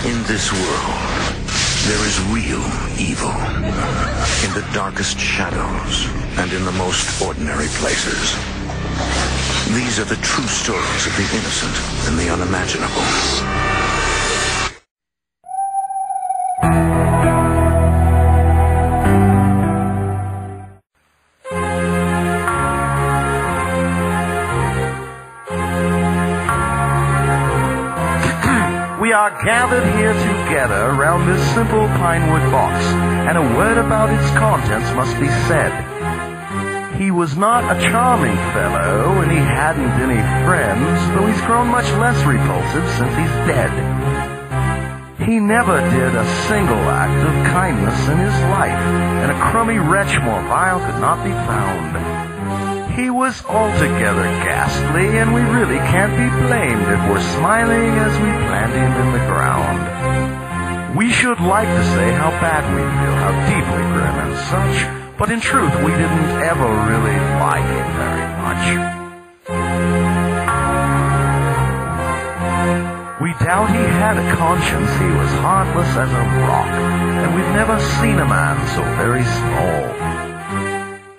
In this world, there is real evil. In the darkest shadows and in the most ordinary places. These are the true stories of the innocent and the unimaginable. We are gathered here together around this simple pinewood box, and a word about its contents must be said. He was not a charming fellow, and he hadn't any friends, though he's grown much less repulsive since he's dead. He never did a single act of kindness in his life, and a crummy wretch more vile could not be found. He was altogether ghastly, and we really can't be blamed if we're smiling as we plant him in the ground. We should like to say how bad we feel, how deeply grim and such, but in truth we didn't ever really like him very much. We doubt he had a conscience, he was heartless as a rock, and we've never seen a man so very small.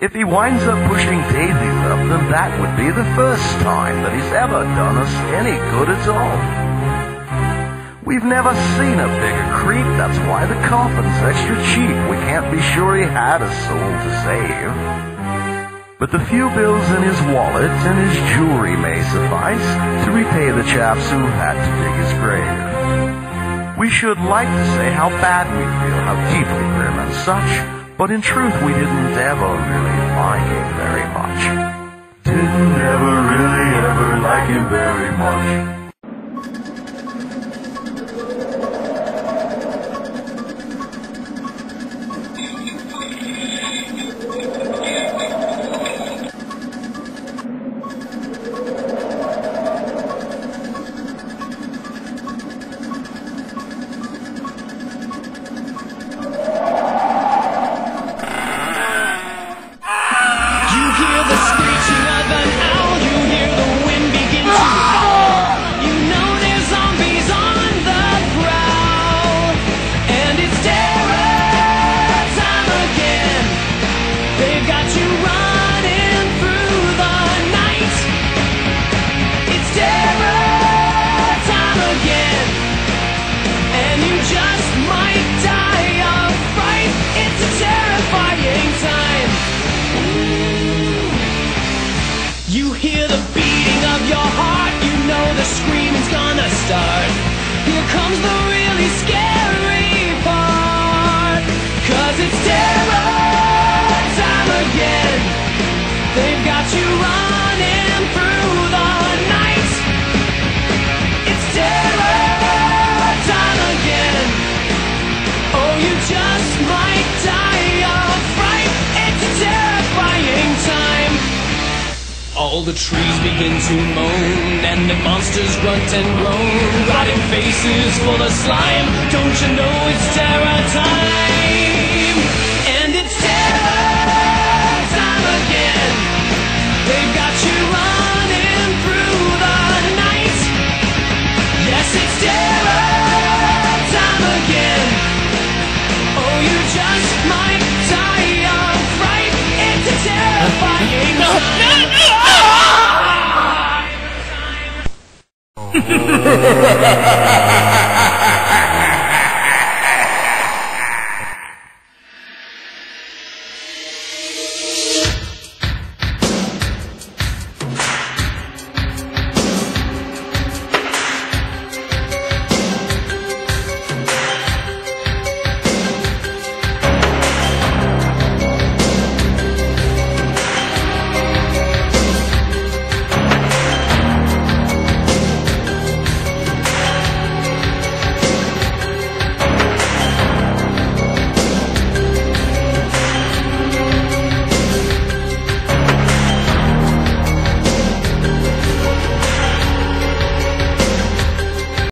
If he winds up pushing daisies up, then that would be the first time that he's ever done us any good at all. We've never seen a bigger creep, that's why the coffin's extra cheap. We can't be sure he had a soul to save. But the few bills in his wallet and his jewelry may suffice to repay the chaps who had to dig his grave. We should like to say how bad we feel, how deeply grim and such, but in truth, we didn't ever really like him very much. Didn't ever really like him very much. You hear the beating of your heart, you know the screaming's gonna start. Here comes the really scary part, 'cause it's terror time again. They've got you running through the night. It's terror time again. Oh, you just might die of fright. It's a terrifying time. All the trees begin to moan, and the monsters grunt and groan, rotting faces full of slime. Don't you know it's terror time? And it's terror time again. They've got you running through the night. Yes, it's terror time again. Oh, you just might die of fright. It's a terrifying time. Ha ha ha ha!